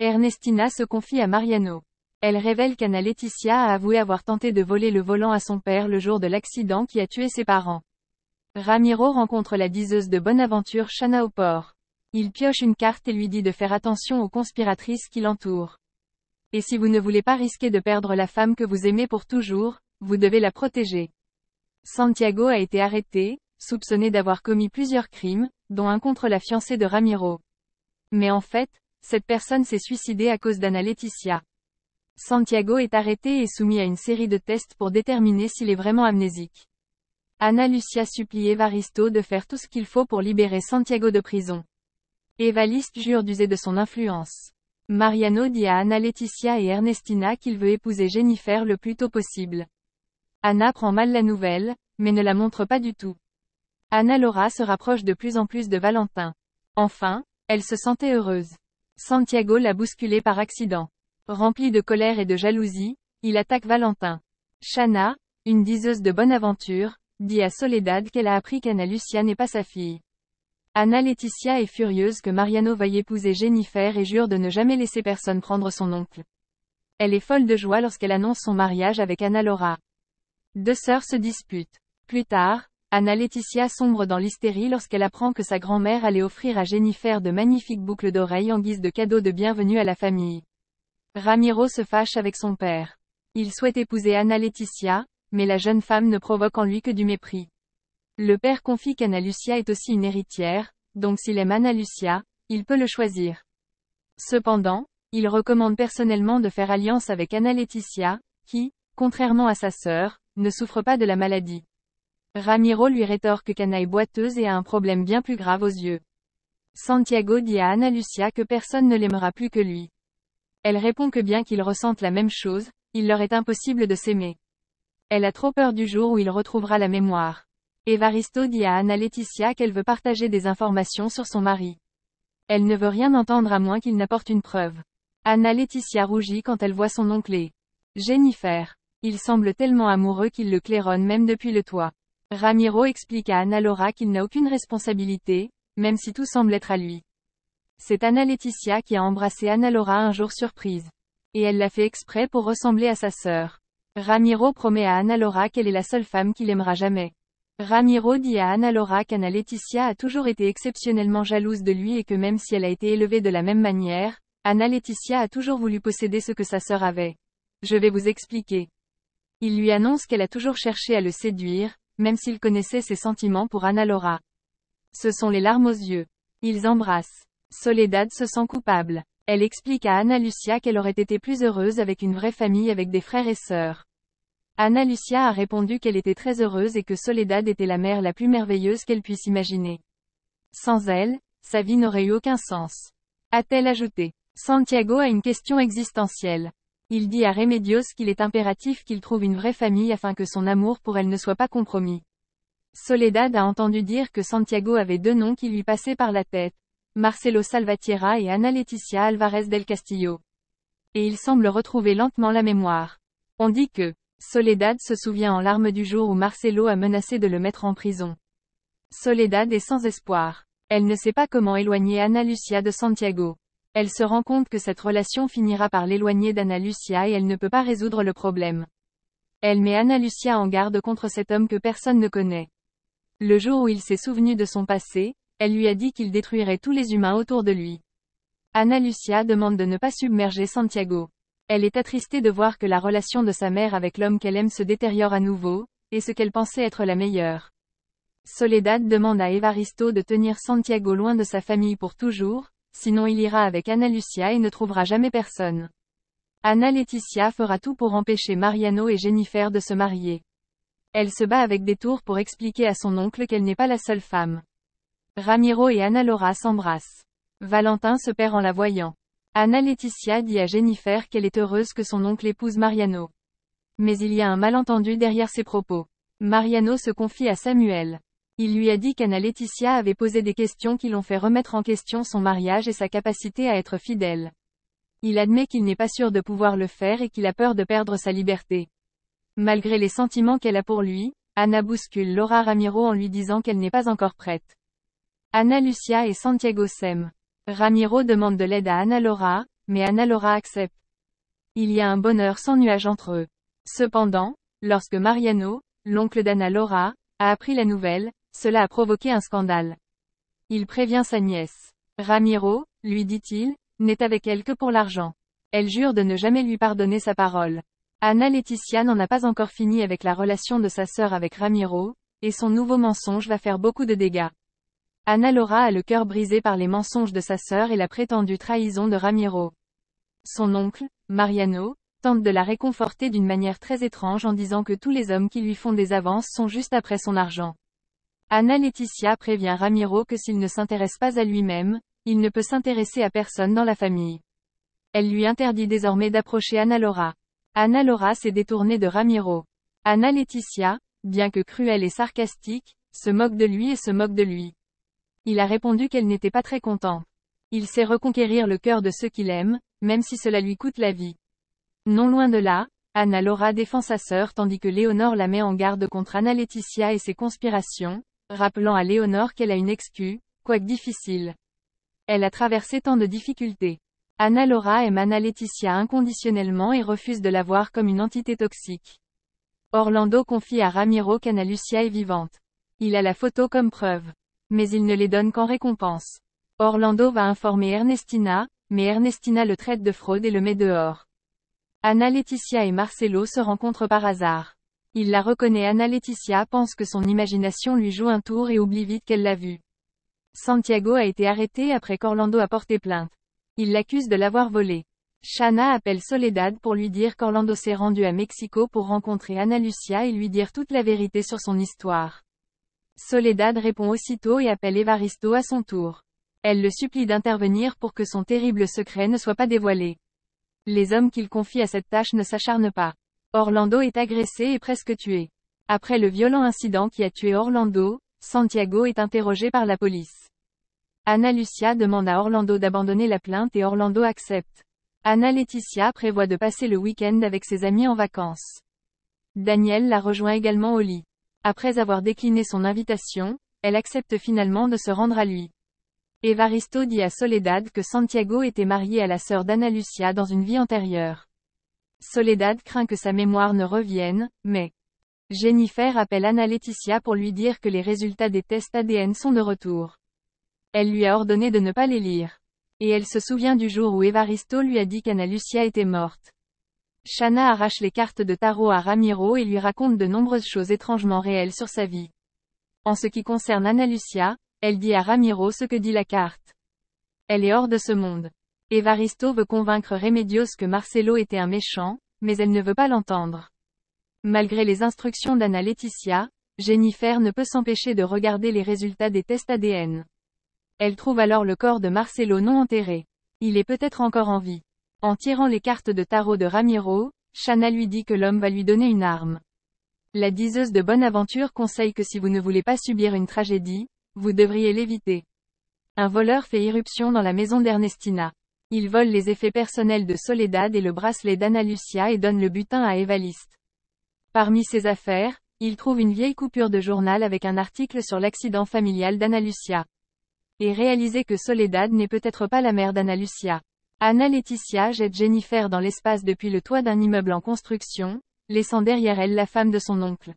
Ernestina se confie à Mariano. Elle révèle qu'Anna Laetitia a avoué avoir tenté de voler le volant à son père le jour de l'accident qui a tué ses parents. Ramiro rencontre la diseuse de bonne aventure Shanna au port. Il pioche une carte et lui dit de faire attention aux conspiratrices qui l'entourent. Et si vous ne voulez pas risquer de perdre la femme que vous aimez pour toujours, vous devez la protéger. Santiago a été arrêté, soupçonné d'avoir commis plusieurs crimes, dont un contre la fiancée de Ramiro. Mais en fait, cette personne s'est suicidée à cause d'Anna Laetitia. Santiago est arrêté et soumis à une série de tests pour déterminer s'il est vraiment amnésique. Ana Lucia supplie Evaristo de faire tout ce qu'il faut pour libérer Santiago de prison. Evariste jure d'user de son influence. Mariano dit à Anna Laetitia et Ernestina qu'il veut épouser Jennifer le plus tôt possible. Anna prend mal la nouvelle, mais ne la montre pas du tout. Ana Laura se rapproche de plus en plus de Valentin. Enfin, elle se sentait heureuse. Santiago l'a bousculé par accident. Rempli de colère et de jalousie, il attaque Valentin. Shanna, une diseuse de bonne aventure, dit à Soledad qu'elle a appris qu'Anna Lucia n'est pas sa fille. Anna Laetitia est furieuse que Mariano veuille épouser Jennifer et jure de ne jamais laisser personne prendre son oncle. Elle est folle de joie lorsqu'elle annonce son mariage avec Ana Laura. Deux sœurs se disputent. Plus tard, Anna Laetitia sombre dans l'hystérie lorsqu'elle apprend que sa grand-mère allait offrir à Jennifer de magnifiques boucles d'oreilles en guise de cadeau de bienvenue à la famille. Ramiro se fâche avec son père. Il souhaite épouser Anna Laetitia, mais la jeune femme ne provoque en lui que du mépris. Le père confie qu'Anna Lucia est aussi une héritière, donc s'il aime Anna Lucia, il peut le choisir. Cependant, il recommande personnellement de faire alliance avec Anna Laetitia, qui, contrairement à sa sœur, ne souffre pas de la maladie. Ramiro lui rétorque qu'Anna est boiteuse et a un problème bien plus grave aux yeux. Santiago dit à Anna Lucia que personne ne l'aimera plus que lui. Elle répond que bien qu'ils ressentent la même chose, il leur est impossible de s'aimer. Elle a trop peur du jour où il retrouvera la mémoire. Evaristo dit à Anna Laetitia qu'elle veut partager des informations sur son mari. Elle ne veut rien entendre à moins qu'il n'apporte une preuve. Anna Laetitia rougit quand elle voit son oncle et Jennifer. Il semble tellement amoureux qu'il le claironne même depuis le toit. Ramiro explique à Ana Laura qu'il n'a aucune responsabilité, même si tout semble être à lui. C'est Anna Laetitia qui a embrassé Ana Laura un jour surprise. Et elle l'a fait exprès pour ressembler à sa sœur. Ramiro promet à Ana Laura qu'elle est la seule femme qu'il aimera jamais. Ramiro dit à Ana Laura qu'Anna Laetitia a toujours été exceptionnellement jalouse de lui et que même si elle a été élevée de la même manière, Anna Laetitia a toujours voulu posséder ce que sa sœur avait. Je vais vous expliquer. Il lui annonce qu'elle a toujours cherché à le séduire, même s'il connaissait ses sentiments pour Ana Laura. Ce sont les larmes aux yeux. Ils embrassent. Soledad se sent coupable. Elle explique à Anna Lucia qu'elle aurait été plus heureuse avec une vraie famille avec des frères et sœurs. Anna Lucia a répondu qu'elle était très heureuse et que Soledad était la mère la plus merveilleuse qu'elle puisse imaginer. Sans elle, sa vie n'aurait eu aucun sens. A-t-elle ajouté. Santiago a une question existentielle. Il dit à Remedios qu'il est impératif qu'il trouve une vraie famille afin que son amour pour elle ne soit pas compromis. Soledad a entendu dire que Santiago avait deux noms qui lui passaient par la tête. Marcelo Salvatierra et Ana Laetitia Alvarez del Castillo. Et il semble retrouver lentement la mémoire. On dit que Soledad se souvient en larmes du jour où Marcelo a menacé de le mettre en prison. Soledad est sans espoir. Elle ne sait pas comment éloigner Ana Lucia de Santiago. Elle se rend compte que cette relation finira par l'éloigner d'Anna Lucia et elle ne peut pas résoudre le problème. Elle met Anna Lucia en garde contre cet homme que personne ne connaît. Le jour où il s'est souvenu de son passé, elle lui a dit qu'il détruirait tous les humains autour de lui. Anna Lucia demande de ne pas submerger Santiago. Elle est attristée de voir que la relation de sa mère avec l'homme qu'elle aime se détériore à nouveau, et ce qu'elle pensait être la meilleure. Soledad demande à Evaristo de tenir Santiago loin de sa famille pour toujours, sinon il ira avec Anna Lucia et ne trouvera jamais personne. Anna Laetitia fera tout pour empêcher Mariano et Jennifer de se marier. Elle se bat avec détour pour expliquer à son oncle qu'elle n'est pas la seule femme. Ramiro et Ana Laura s'embrassent. Valentin se perd en la voyant. Anna Laetitia dit à Jennifer qu'elle est heureuse que son oncle épouse Mariano. Mais il y a un malentendu derrière ses propos. Mariano se confie à Samuel. Il lui a dit qu'Anna Laetitia avait posé des questions qui l'ont fait remettre en question son mariage et sa capacité à être fidèle. Il admet qu'il n'est pas sûr de pouvoir le faire et qu'il a peur de perdre sa liberté. Malgré les sentiments qu'elle a pour lui, Anna bouscule Laura Ramiro en lui disant qu'elle n'est pas encore prête. Ana Lucia et Santiago s'aiment. Ramiro demande de l'aide à Ana Laura, mais Ana Laura accepte. Il y a un bonheur sans nuage entre eux. Cependant, lorsque Mariano, l'oncle d'Ana Laura, a appris la nouvelle, cela a provoqué un scandale. Il prévient sa nièce. Ramiro, lui dit-il, n'est avec elle que pour l'argent. Elle jure de ne jamais lui pardonner sa parole. Ana Leticia n'en a pas encore fini avec la relation de sa sœur avec Ramiro, et son nouveau mensonge va faire beaucoup de dégâts. Ana Laura a le cœur brisé par les mensonges de sa sœur et la prétendue trahison de Ramiro. Son oncle, Mariano, tente de la réconforter d'une manière très étrange en disant que tous les hommes qui lui font des avances sont juste après son argent. Ana Leticia prévient Ramiro que s'il ne s'intéresse pas à lui-même, il ne peut s'intéresser à personne dans la famille. Elle lui interdit désormais d'approcher Ana Laura. Ana Laura s'est détournée de Ramiro. Ana Leticia, bien que cruelle et sarcastique, se moque de lui et se moque de lui. Il a répondu qu'elle n'était pas très contente. Il sait reconquérir le cœur de ceux qu'il aime, même si cela lui coûte la vie. Non loin de là, Ana Laura défend sa sœur tandis que Léonore la met en garde contre Ana Leticia et ses conspirations, rappelant à Léonore qu'elle a une excuse, quoique difficile. Elle a traversé tant de difficultés. Ana Laura aime Ana Leticia inconditionnellement et refuse de la voir comme une entité toxique. Orlando confie à Ramiro qu'Ana Lucia est vivante. Il a la photo comme preuve. Mais il ne les donne qu'en récompense. Orlando va informer Ernestina, mais Ernestina le traite de fraude et le met dehors. Ana Leticia et Marcelo se rencontrent par hasard. Il la reconnaît. Ana Leticia pense que son imagination lui joue un tour et oublie vite qu'elle l'a vu. Santiago a été arrêté après qu'Orlando a porté plainte. Il l'accuse de l'avoir volé. Shanna appelle Soledad pour lui dire qu'Orlando s'est rendu à Mexico pour rencontrer Ana Lucia et lui dire toute la vérité sur son histoire. Soledad répond aussitôt et appelle Evaristo à son tour. Elle le supplie d'intervenir pour que son terrible secret ne soit pas dévoilé. Les hommes qu'il confie à cette tâche ne s'acharnent pas. Orlando est agressé et presque tué. Après le violent incident qui a tué Orlando, Santiago est interrogé par la police. Ana Lucia demande à Orlando d'abandonner la plainte et Orlando accepte. Ana Leticia prévoit de passer le week-end avec ses amis en vacances. Daniel la rejoint également au lit. Après avoir décliné son invitation, elle accepte finalement de se rendre à lui. Evaristo dit à Soledad que Santiago était marié à la sœur d'Ana Lucia dans une vie antérieure. Soledad craint que sa mémoire ne revienne, mais Jennifer appelle Ana Leticia pour lui dire que les résultats des tests ADN sont de retour. Elle lui a ordonné de ne pas les lire. Et elle se souvient du jour où Evaristo lui a dit qu'Ana Lucia était morte. Shanna arrache les cartes de tarot à Ramiro et lui raconte de nombreuses choses étrangement réelles sur sa vie. En ce qui concerne Ana Lucia, elle dit à Ramiro ce que dit la carte. Elle est hors de ce monde. Evaristo veut convaincre Remedios que Marcelo était un méchant, mais elle ne veut pas l'entendre. Malgré les instructions d'Ana Leticia, Jennifer ne peut s'empêcher de regarder les résultats des tests ADN. Elle trouve alors le corps de Marcelo non enterré. Il est peut-être encore en vie. En tirant les cartes de tarot de Ramiro, Shanna lui dit que l'homme va lui donner une arme. La diseuse de Bonaventure conseille que si vous ne voulez pas subir une tragédie, vous devriez l'éviter. Un voleur fait irruption dans la maison d'Ernestina. Il vole les effets personnels de Soledad et le bracelet d'Ana Lucia et donne le butin à Evaliste. Parmi ses affaires, il trouve une vieille coupure de journal avec un article sur l'accident familial d'Ana Lucia. Et réaliser que Soledad n'est peut-être pas la mère d'Ana Lucia. Ana Leticia jette Jennifer dans l'espace depuis le toit d'un immeuble en construction, laissant derrière elle la femme de son oncle.